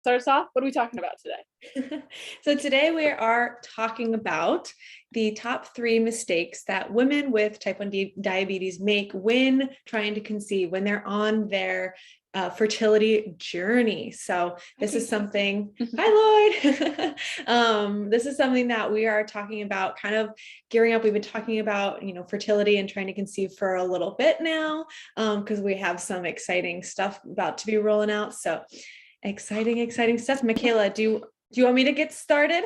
start us off. What are we talking about today? So today we are talking about the top 3 mistakes that women with type 1 diabetes make when trying to conceive, when they're on their fertility journey. So this is something, hi Lloyd. This is something that we are talking about, kind of gearing up. We've been talking about, fertility and trying to conceive for a little bit now, because we have some exciting stuff about to be rolling out. So exciting stuff. Michaela, do you want me to get started?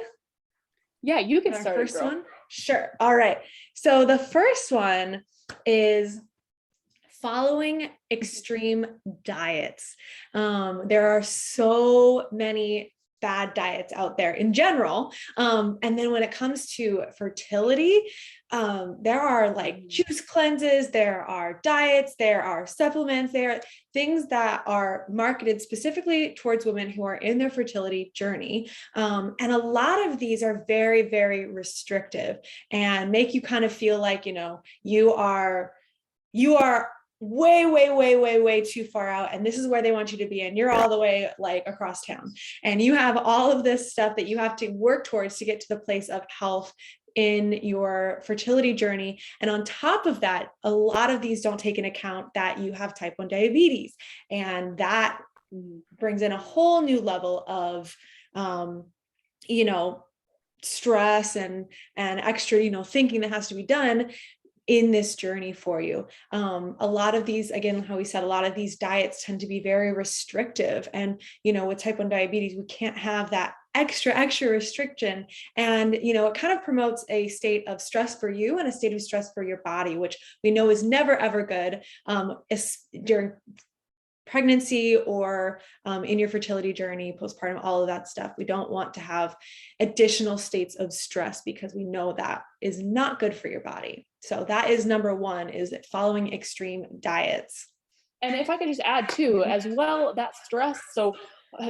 Yeah, you get started. First one? Sure. All right. So the first one is following extreme diets. There are so many bad diets out there in general. And then when it comes to fertility, there are like juice cleanses, there are diets, there are supplements, there are things that are marketed specifically towards women who are in their fertility journey. And a lot of these are very, very restrictive and make you kind of feel like, you are way too far out, and this is where they want you to be, and you're all the way like across town, and you have all of this stuff that you have to work towards to get to the place of health in your fertility journey. And on top of that, a lot of these don't take into account that you have type 1 diabetes, and that brings in a whole new level of stress and extra thinking that has to be done in this journey for you. A lot of these, again, how we said, a lot of these diets tend to be very restrictive. And, with type 1 diabetes, we can't have that extra restriction. And, it kind of promotes a state of stress for you and a state of stress for your body, which we know is never, ever good during pregnancy or in your fertility journey, postpartum, all of that stuff. We don't want to have additional states of stress because we know that is not good for your body. So that is number 1, is following extreme diets. And if I could just add too, as well, that stress. So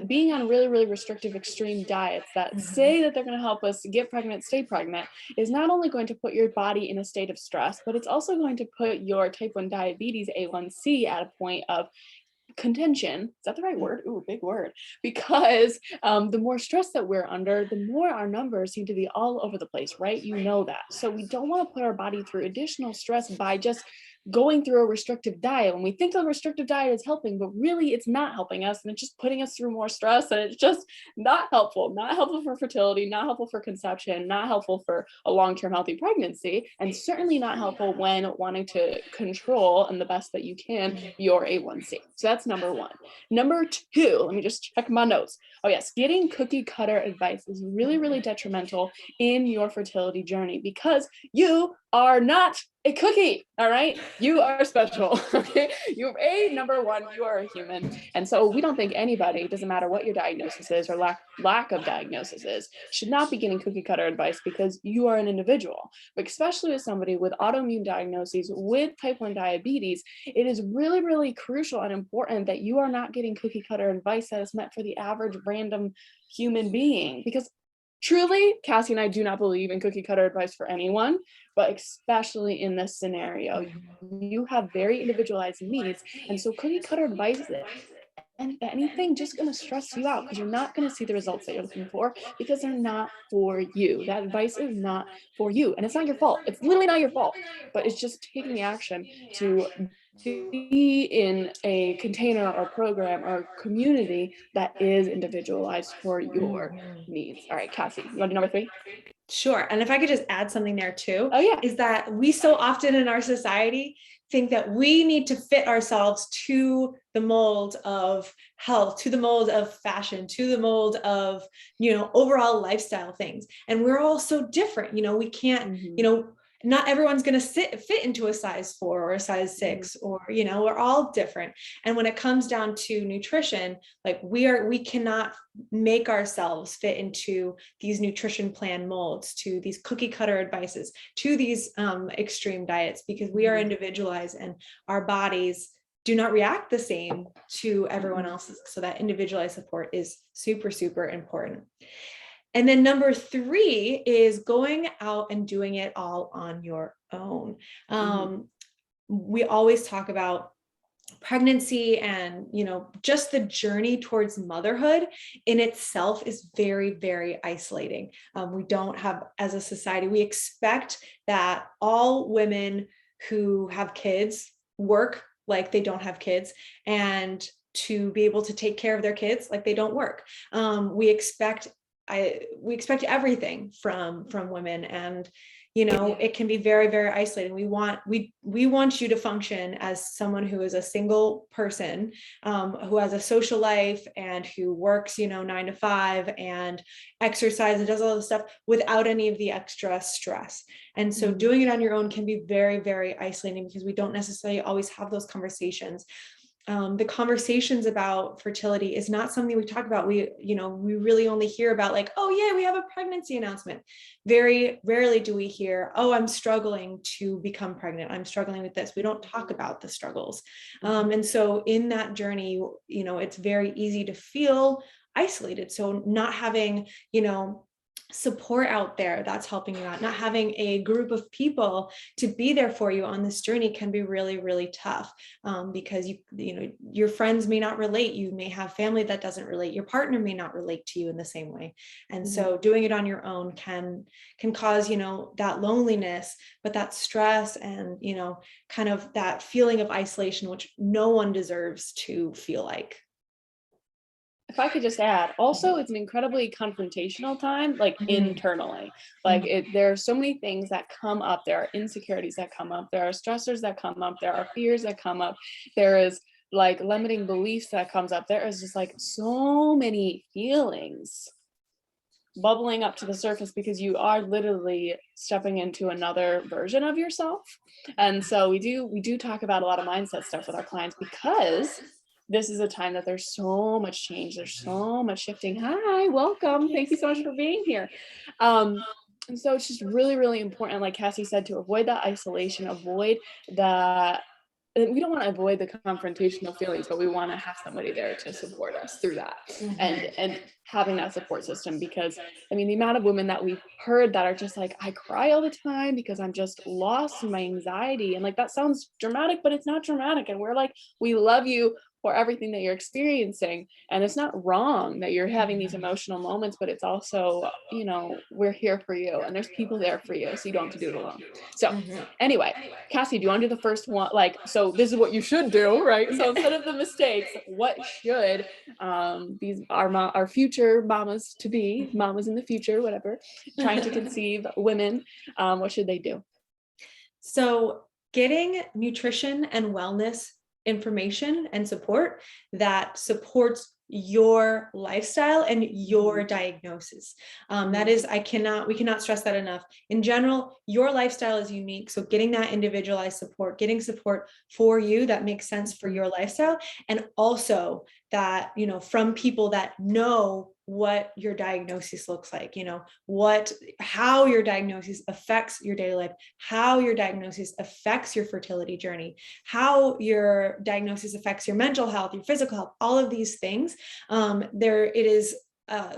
being on really, really restrictive, extreme diets that say that they're going to help us get pregnant, stay pregnant, is not only going to put your body in a state of stress, but it's also going to put your type 1 diabetes A1C at a point of contention. Is that the right word? Ooh, big word. Because the more stress that we're under, the more our numbers seem to be all over the place, right? You know that. So we don't want to put our body through additional stress by just going through a restrictive diet when we think a restrictive diet is helping, but really it's not helping us, and it's just putting us through more stress, and it's just not helpful for fertility, not helpful for conception, not helpful for a long-term healthy pregnancy, and certainly not helpful when wanting to control, and the best that you can, your A1C. So that's number 1. Number 2, let me just check my notes. Oh yes, getting cookie cutter advice is really, really detrimental in your fertility journey, because you are not a cookie, all right? You are special, okay? You're number 1, you are a human. And so we don't think anybody, doesn't matter what your diagnosis is or lack of diagnosis is, should not be getting cookie cutter advice, because you are an individual. But especially with somebody with autoimmune diagnoses, with type 1 diabetes, it is really, really crucial and important that you are not getting cookie cutter advice that is meant for the average random human being. Because truly, Cassie and I do not believe in cookie cutter advice for anyone, but especially in this scenario, you have very individualized needs. And so cookie cutter advice, and anything, just going to stress you out, because you're not going to see the results that you're looking for, because they're not for you. That advice is not for you. And it's not your fault. It's literally not your fault, but it's just taking the action to be in a container or program or community that is individualized for your needs. All right, Cassie, you want to do number 3? Sure. And if I could just add something there too, Oh yeah, is that we so often in our society think that we need to fit ourselves to the mold of health, to the mold of fashion, to the mold of, overall lifestyle things. And we're all so different. We can't, not everyone's going to fit into a size 4 or a size 6, or, we're all different. And when it comes down to nutrition, like we cannot make ourselves fit into these nutrition plan molds, to these cookie cutter advices, to these extreme diets, because we are individualized and our bodies do not react the same to everyone else's. So that individualized support is super, super important. And then number 3 is going out and doing it all on your own. We always talk about pregnancy and, just the journey towards motherhood in itself is very, very isolating. We don't have, as a society, we expect that all women who have kids work like they don't have kids, and to be able to take care of their kids like they don't work. We expect everything from women, and it can be very, very isolating. We want you to function as someone who is a single person, who has a social life and who works 9 to 5 and exercise and does all this stuff without any of the extra stress. And so doing it on your own can be very, very isolating, because we don't necessarily always have those conversations. The conversations about fertility is not something we talk about. We really only hear about, like, oh yeah, we have a pregnancy announcement. Very rarely do we hear, oh, I'm struggling to become pregnant, I'm struggling with this. We don't talk about the struggles. And so in that journey, it's very easy to feel isolated. So not having, support out there that's helping you out, not having a group of people to be there for you on this journey can be really, really tough, because your friends may not relate. You may have family that doesn't relate. Your partner may not relate to you in the same way. And so doing it on your own can cause, that loneliness, but that stress and, kind of that feeling of isolation, which no one deserves to feel like. If I could just add, also, it's an incredibly confrontational time, like internally. Like there are so many things that come up. There are insecurities that come up. There are stressors that come up. There are fears that come up. There is like limiting beliefs that comes up. There is just like so many feelings bubbling up to the surface, because you are literally stepping into another version of yourself. And so we do talk about a lot of mindset stuff with our clients, because this is a time that there's so much change, there's so much shifting. Hi, welcome. Thank you so much for being here. And so it's just really, really important, like Cassie said, to avoid that isolation, avoid that. We don't want to avoid the confrontational feelings, but we want to have somebody there to support us through that, and having that support system. Because I mean, the amount of women that we've heard that are just like, I cry all the time because I'm just lost in my anxiety, and like that sounds dramatic, but it's not dramatic. And we're like, we love you for everything that you're experiencing, and it's not wrong that you're having these emotional moments, but it's also, we're here for you, and there's people there for you, so you don't have to do it alone. So anyway, Cassie, do you want to do the first one? Like, so this is what you should do, right? So instead of the mistakes, what should these our future mamas to be, mamas in the future, whatever, trying to conceive women, what should they do? So getting nutrition and wellness information and support that supports your lifestyle and your diagnosis. That is, we cannot stress that enough. In general, your lifestyle is unique. So getting that individualized support, getting support for you that makes sense for your lifestyle, and also that, from people that know what your diagnosis looks like, how your diagnosis affects your daily life, how your diagnosis affects your fertility journey, how your diagnosis affects your mental health, your physical health, all of these things. It is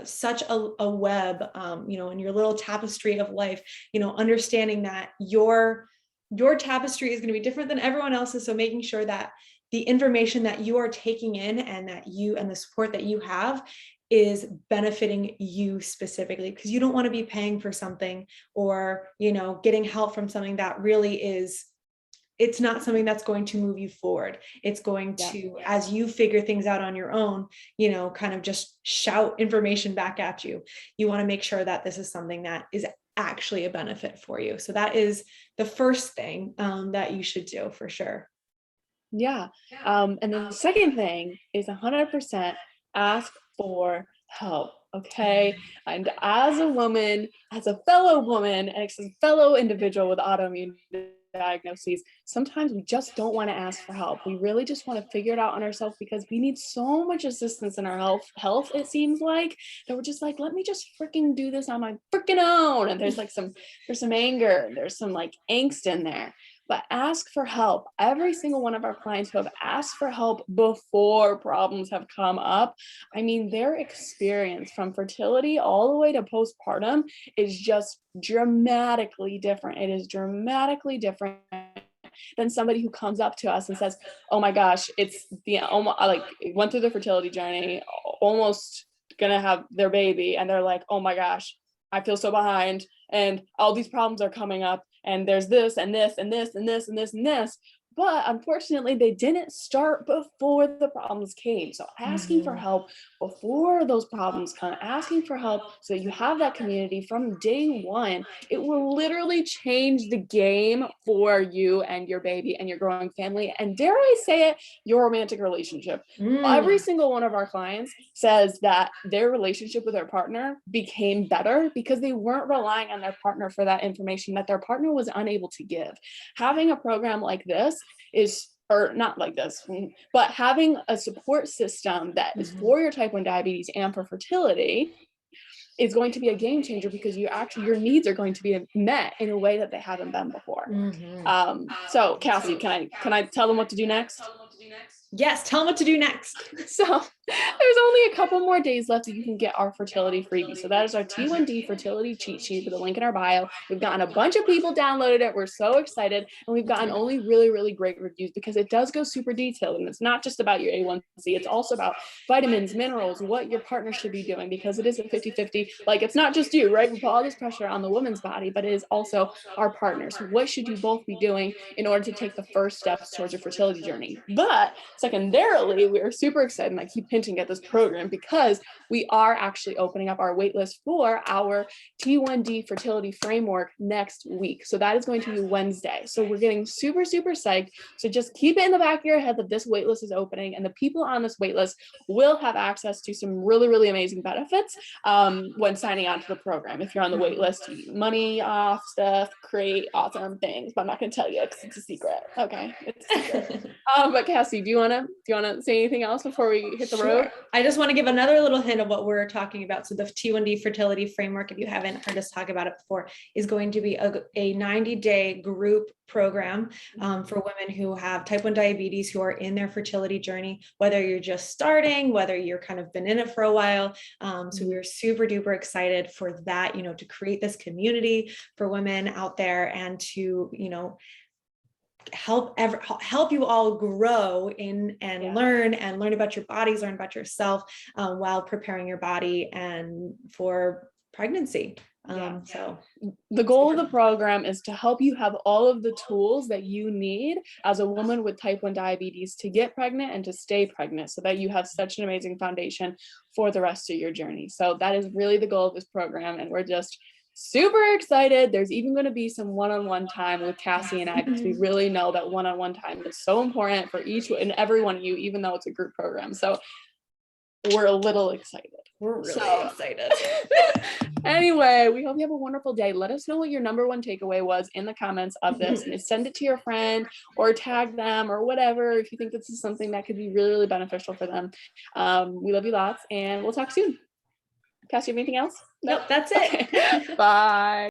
such a web, in your little tapestry of life, understanding that your tapestry is going to be different than everyone else's. So making sure that the information that you are taking in, and the support that you have, is benefiting you specifically, because you don't want to be paying for something, or getting help from something that really it's not something that's going to move you forward. It's going to, as you figure things out on your own, kind of just shout information back at you. You want to make sure that this is something that is actually a benefit for you. So that is the first thing that you should do, for sure. Yeah. And then the second thing is 100% ask for help. Okay. And as a woman, as a fellow woman, and as a fellow individual with autoimmune diagnoses, sometimes we just don't want to ask for help. We really just want to figure it out on ourselves, because we need so much assistance in our health, it seems like, that we're just like, let me just freaking do this on my freaking own. And there's some anger, there's some like angst in there. But ask for help. Every single one of our clients who have asked for help before problems have come up, I mean, their experience from fertility all the way to postpartum is just dramatically different. It is dramatically different. than somebody who comes up to us and says, oh my gosh, it's the almost like went through the fertility journey, almost gonna have their baby, and they're like, oh my gosh, I feel so behind, and all these problems are coming up, and there's this and this and this and this and this and this. But unfortunately, they didn't start before the problems came. So asking for help before those problems come, asking for help so that you have that community from day one, it will literally change the game for you and your baby and your growing family. And dare I say it, your romantic relationship. Every single one of our clients says that their relationship with their partner became better because they weren't relying on their partner for that information that their partner was unable to give. Having a program like this is, or not like this, but having a support system that is for your type 1 diabetes and for fertility is going to be a game changer, because you actually, your needs are going to be met in a way that they haven't been before. So Cassie, can I tell them what to do next? Yes, tell them what to do next. So there's only a couple more days left that you can get our fertility freebie. So that is our T1d fertility cheat sheet with a link in our bio. We've gotten a bunch of people downloaded it. We're so excited. And we've gotten only really, really great reviews, because it does go super detailed. And it's not just about your A1C. It's also about vitamins, minerals, what your partner should be doing, because it is a 50-50. Like, it's not just you, right? We put all this pressure on the woman's body, but it is also our partners. What should you both be doing in order to take the first steps towards your fertility journey? But secondarily, we are super excited, and I keep hinting at this program, because we are actually opening up our waitlist for our T1d Fertility Framework next week. So that is going to be Wednesday. So we're getting super, super psyched. So just keep it in the back of your head that this waitlist is opening, and the people on this waitlist will have access to some really, really amazing benefits when signing on to the program. If you're on the waitlist, you get money off stuff, create awesome things, but I'm not going to tell you because it's a secret. Okay, it's a secret. But Cassie, do you want to say anything else before we hit the road? I just want to give another little hint of what we're talking about. So the T1d Fertility Framework, if you haven't heard us talk about it before, is going to be a 90-day group program for women who have type 1 diabetes, who are in their fertility journey, whether you're just starting, whether you're kind of been in it for a while. So we're super duper excited for that, to create this community for women out there, and to, help you all grow in and learn about your bodies, learn about yourself while preparing your body and for pregnancy. So the goal of the program is to help you have all of the tools that you need as a woman with type 1 diabetes to get pregnant and to stay pregnant, so that you have such an amazing foundation for the rest of your journey. So that is really the goal of this program, and we're just super excited. There's even going to be some one-on-one time with Cassie and I, because we really know that one-on-one time is so important for each and every one of you, even though it's a group program. So we're a little excited. We're really excited. Anyway, we hope you have a wonderful day. Let us know what your number one takeaway was in the comments of this, and send it to your friend or tag them or whatever if you think this is something that could be really, really beneficial for them. We love you lots, and we'll talk soon. Cassie, you have anything else? Nope, that's it. Okay. Bye.